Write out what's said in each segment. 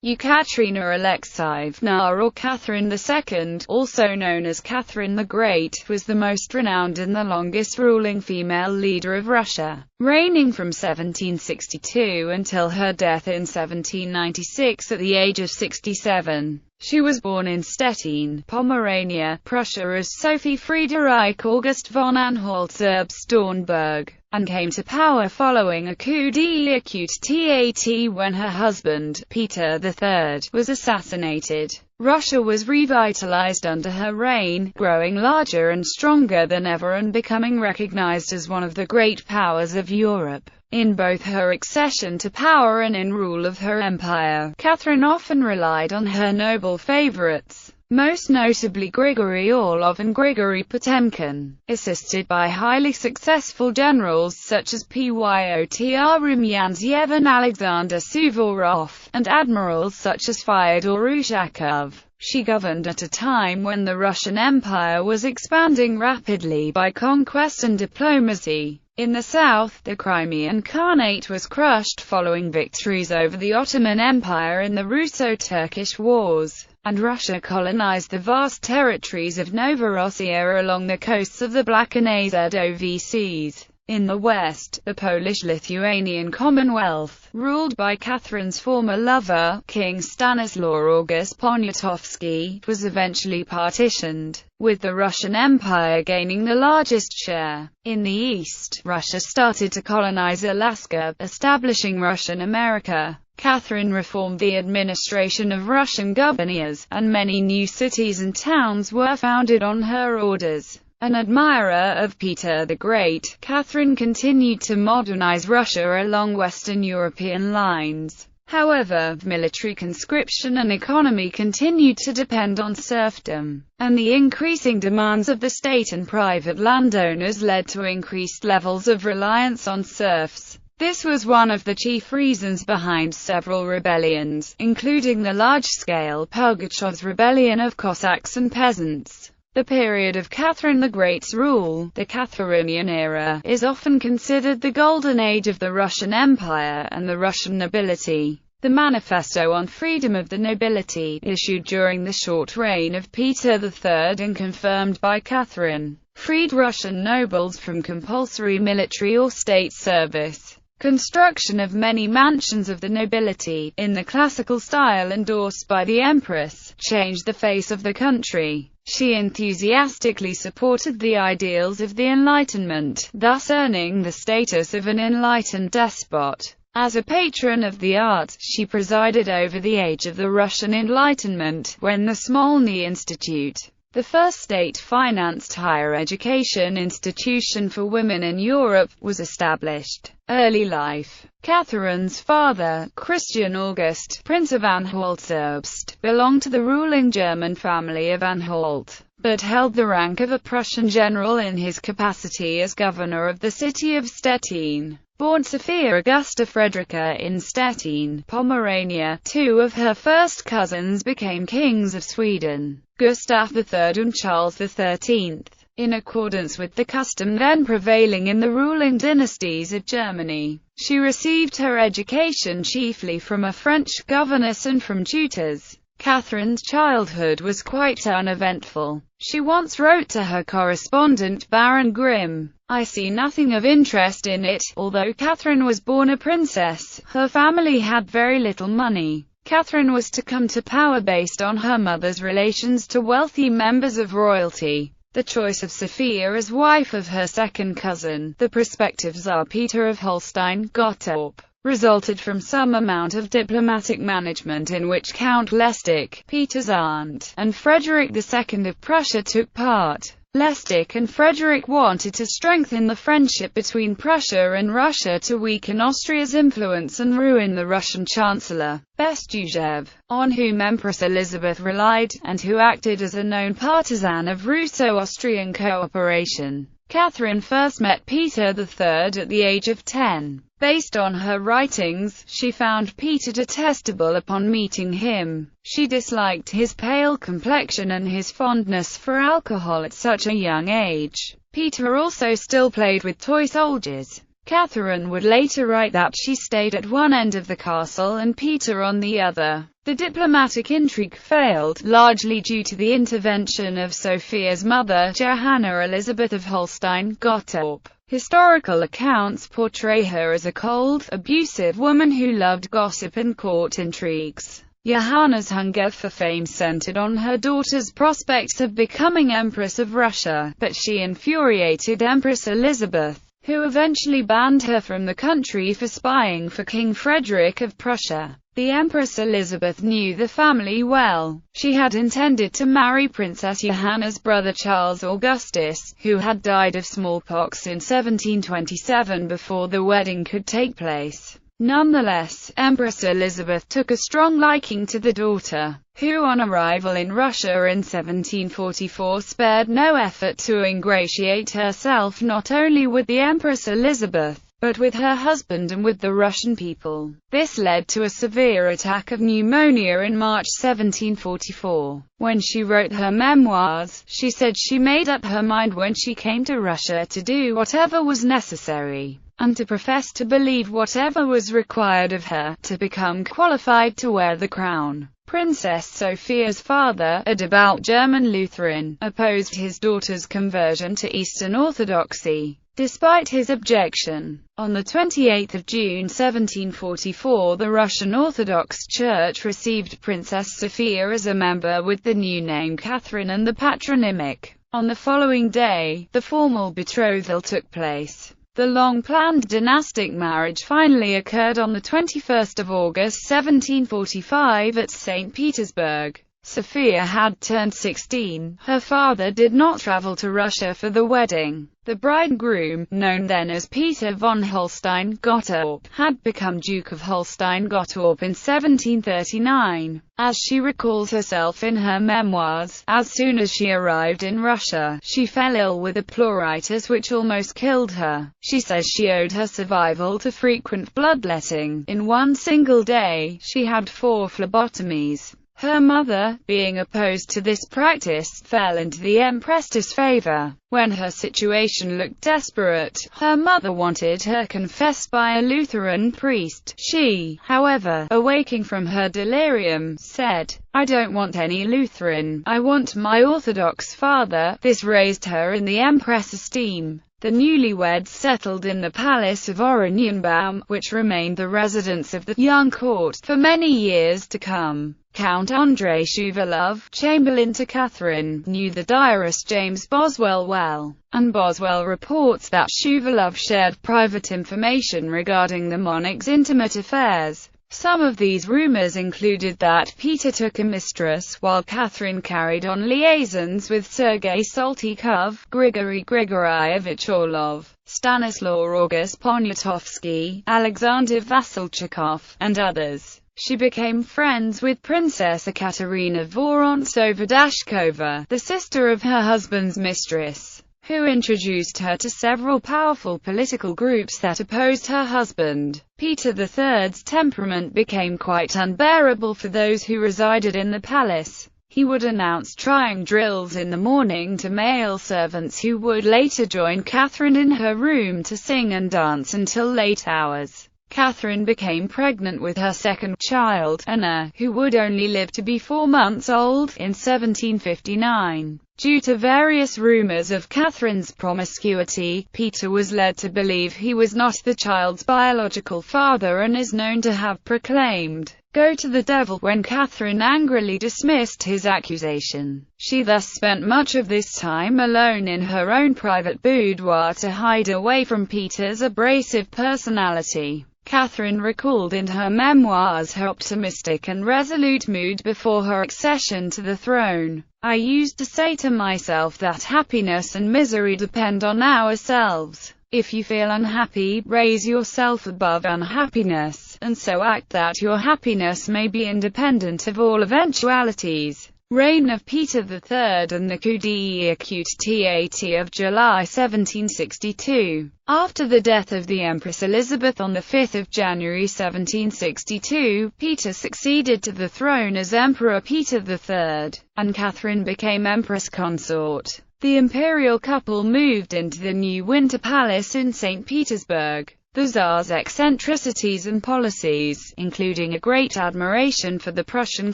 Ekaterina Alexeyevna or Catherine II, also known as Catherine the Great, was the most renowned and the longest ruling female leader of Russia, reigning from 1762 until her death in 1796 at the age of 67. She was born in Stettin, Pomerania, Prussia as Sophie Friederike August von Anhalt-Zerbst-Dornberg, and came to power following a coup d'état when her husband, Peter III, was assassinated. Russia was revitalized under her reign, growing larger and stronger than ever and becoming recognized as one of the great powers of Europe. In both her accession to power and in rule of her empire, Catherine often relied on her noble favorites, most notably Grigory Orlov and Grigory Potemkin, assisted by highly successful generals such as Pyotr Rumyantsev and Alexander Suvorov, and admirals such as Fyodor Ushakov. She governed at a time when the Russian Empire was expanding rapidly by conquest and diplomacy. In the south, the Crimean Khanate was crushed following victories over the Ottoman Empire in the Russo-Turkish Wars, and Russia colonized the vast territories of Novorossiya along the coasts of the Black and Azov Seas. In the west, the Polish-Lithuanian Commonwealth, ruled by Catherine's former lover, King Stanislaw August Poniatowski, was eventually partitioned, with the Russian Empire gaining the largest share. In the east, Russia started to colonize Alaska, establishing Russian America. Catherine reformed the administration of Russian governors, and many new cities and towns were founded on her orders. An admirer of Peter the Great, Catherine continued to modernize Russia along Western European lines. However, military conscription and economy continued to depend on serfdom, and the increasing demands of the state and private landowners led to increased levels of reliance on serfs. This was one of the chief reasons behind several rebellions, including the large-scale Pugachev's rebellion of Cossacks and peasants. The period of Catherine the Great's rule, the Catherinian era, is often considered the golden age of the Russian Empire and the Russian nobility. The Manifesto on Freedom of the Nobility, issued during the short reign of Peter III and confirmed by Catherine, freed Russian nobles from compulsory military or state service. Construction of many mansions of the nobility, in the classical style endorsed by the Empress, changed the face of the country. She enthusiastically supported the ideals of the Enlightenment, thus earning the status of an enlightened despot. As a patron of the arts, she presided over the age of the Russian Enlightenment, when the Smolny Institute, the first state-financed higher education institution for women in Europe, was established. Early life. Catherine's father, Christian August, Prince of Anhalt-Zerbst, belonged to the ruling German family of Anhalt, but held the rank of a Prussian general in his capacity as governor of the city of Stettin. Born Sophia Augusta Frederica in Stettin, Pomerania, two of her first cousins became kings of Sweden, Gustav III and Charles XIII. In accordance with the custom then prevailing in the ruling dynasties of Germany, she received her education chiefly from a French governess and from tutors. Catherine's childhood was quite uneventful. She once wrote to her correspondent Baron Grimm, "I see nothing of interest in it." Although Catherine was born a princess, her family had very little money. Catherine was to come to power based on her mother's relations to wealthy members of royalty. The choice of Sophia as wife of her second cousin, the prospective Tsar Peter of Holstein-Gottorp, resulted from some amount of diplomatic management in which Count Leszek, Peter's aunt, and Frederick II of Prussia took part. Leszek and Frederick wanted to strengthen the friendship between Prussia and Russia to weaken Austria's influence and ruin the Russian Chancellor, Bestuzhev, on whom Empress Elizabeth relied, and who acted as a known partisan of Russo-Austrian cooperation. Catherine first met Peter III at the age of 10. Based on her writings, she found Peter detestable upon meeting him. She disliked his pale complexion and his fondness for alcohol at such a young age. Peter also still played with toy soldiers. Catherine would later write that she stayed at one end of the castle and Peter on the other. The diplomatic intrigue failed, largely due to the intervention of Sophia's mother, Johanna Elizabeth of Holstein-Gottorp. Historical accounts portray her as a cold, abusive woman who loved gossip and court intrigues. Johanna's hunger for fame centered on her daughter's prospects of becoming Empress of Russia, but she infuriated Empress Elizabeth, who eventually banned her from the country for spying for King Frederick of Prussia. The Empress Elizabeth knew the family well. She had intended to marry Princess Johanna's brother Charles Augustus, who had died of smallpox in 1727 before the wedding could take place. Nonetheless, Empress Elizabeth took a strong liking to the daughter, who on arrival in Russia in 1744 spared no effort to ingratiate herself not only with the Empress Elizabeth, but with her husband and with the Russian people. This led to a severe attack of pneumonia in March 1744. When she wrote her memoirs, she said she made up her mind when she came to Russia to do whatever was necessary, and to profess to believe whatever was required of her, to become qualified to wear the crown. Princess Sophia's father, a devout German Lutheran, opposed his daughter's conversion to Eastern Orthodoxy, despite his objection. On 28 June 1744 the Russian Orthodox Church received Princess Sophia as a member with the new name Catherine and the patronymic. On the following day, the formal betrothal took place. The long-planned dynastic marriage finally occurred on 21 August 1745 at St. Petersburg. Sophia had turned 16. Her father did not travel to Russia for the wedding. The bridegroom, known then as Peter von Holstein-Gottorp, had become Duke of Holstein-Gottorp in 1739. As she recalls herself in her memoirs, as soon as she arrived in Russia, she fell ill with a pleuritis which almost killed her. She says she owed her survival to frequent bloodletting. In one single day, she had 4 phlebotomies. Her mother, being opposed to this practice, fell into the Empress's favor. When her situation looked desperate, her mother wanted her confessed by a Lutheran priest. She, however, awaking from her delirium, said, "I don't want any Lutheran, I want my Orthodox father." This raised her in the Empress' esteem. The newlyweds settled in the palace of Oranienbaum, which remained the residence of the young court for many years to come. Count Andrei Shuvalov, chamberlain to Catherine, knew the diarist James Boswell well, and Boswell reports that Shuvalov shared private information regarding the monarch's intimate affairs. Some of these rumors included that Peter took a mistress, while Catherine carried on liaisons with Sergei Saltykov, Grigory Grigorievich Orlov, Stanislaw August Poniatowski, Alexander Vasilchikov, and others. She became friends with Princess Ekaterina Vorontsova-Dashkova, the sister of her husband's mistress, who introduced her to several powerful political groups that opposed her husband. Peter III's temperament became quite unbearable for those who resided in the palace. He would announce trying drills in the morning to male servants who would later join Catherine in her room to sing and dance until late hours. Catherine became pregnant with her second child, Anna, who would only live to be 4 months old, in 1759. Due to various rumors of Catherine's promiscuity, Peter was led to believe he was not the child's biological father and is known to have proclaimed, "Go to the devil," when Catherine angrily dismissed his accusation. She thus spent much of this time alone in her own private boudoir to hide away from Peter's abrasive personality. Catherine recalled in her memoirs her optimistic and resolute mood before her accession to the throne. "I used to say to myself that happiness and misery depend on ourselves. If you feel unhappy, raise yourself above unhappiness, and so act that your happiness may be independent of all eventualities." Reign of Peter III and the coup d'état of July 1762. After the death of the Empress Elizabeth on 5 January 1762, Peter succeeded to the throne as Emperor Peter III, and Catherine became Empress consort. The imperial couple moved into the new Winter Palace in St. Petersburg. The Tsar's eccentricities and policies, including a great admiration for the Prussian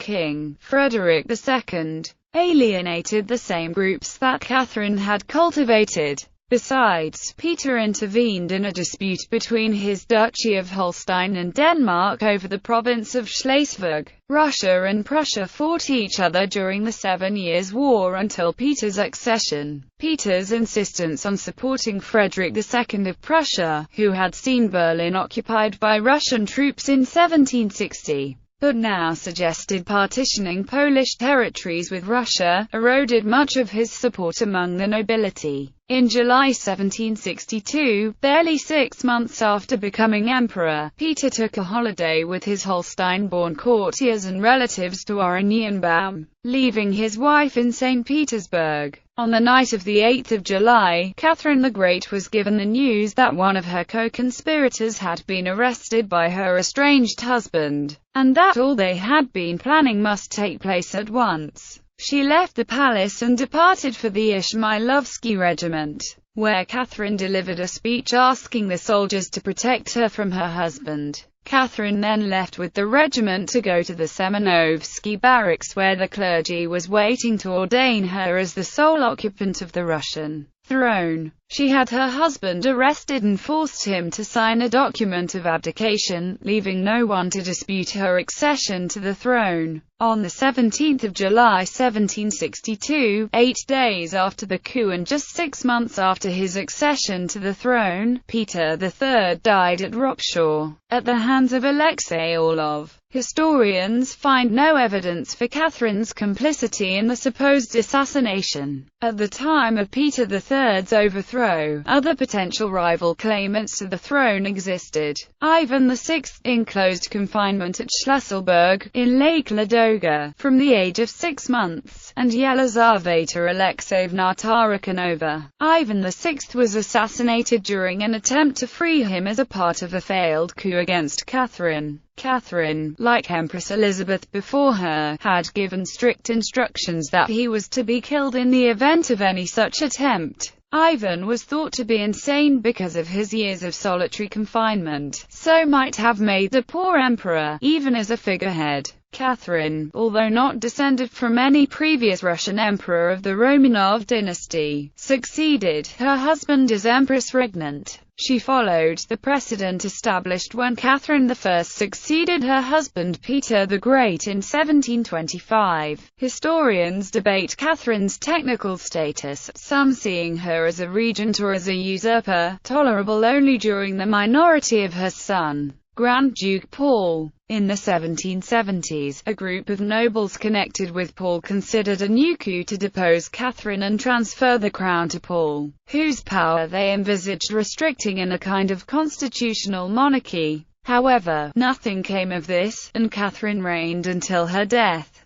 king, Frederick II, alienated the same groups that Catherine had cultivated. Besides, Peter intervened in a dispute between his Duchy of Holstein and Denmark over the province of Schleswig. Russia and Prussia fought each other during the 7 Years' War until Peter's accession. Peter's insistence on supporting Frederick II of Prussia, who had seen Berlin occupied by Russian troops in 1760, but now suggested partitioning Polish territories with Russia, eroded much of his support among the nobility. In July 1762, barely 6 months after becoming emperor, Peter took a holiday with his Holstein-born courtiers and relatives to Oranienbaum, leaving his wife in St. Petersburg. On the night of the 8th of July, Catherine the Great was given the news that one of her co-conspirators had been arrested by her estranged husband, and that all they had been planning must take place at once. She left the palace and departed for the Ishmailovsky regiment, where Catherine delivered a speech asking the soldiers to protect her from her husband. Catherine then left with the regiment to go to the Semenovsky barracks, where the clergy was waiting to ordain her as the sole occupant of the Russian throne. She had her husband arrested and forced him to sign a document of abdication, leaving no one to dispute her accession to the throne. On the 17th of July 1762, 8 days after the coup and just 6 months after his accession to the throne, Peter III died at Ropshaw, at the hands of Alexei Orlov. Historians find no evidence for Catherine's complicity in the supposed assassination. At the time of Peter III's overthrow, other potential rival claimants to the throne existed. Ivan VI, in closed confinement at Schlesselburg, in Lake Ladoga, from the age of 6 months, and Yelizaveta Alexeyevna Tarakanova. Ivan VI was assassinated during an attempt to free him as a part of a failed coup against Catherine. Catherine, like Empress Elizabeth before her, had given strict instructions that he was to be killed in the event of any such attempt. Ivan was thought to be insane because of his years of solitary confinement, so might have made the poor emperor, even as a figurehead. Catherine, although not descended from any previous Russian emperor of the Romanov dynasty, succeeded her husband as empress regnant. She followed the precedent established when Catherine I succeeded her husband Peter the Great in 1725. Historians debate Catherine's technical status, some seeing her as a regent or as a usurper, tolerable only during the minority of her son, Grand Duke Paul. In the 1770s, a group of nobles connected with Paul considered a new coup to depose Catherine and transfer the crown to Paul, whose power they envisaged restricting in a kind of constitutional monarchy. However, nothing came of this, and Catherine reigned until her death.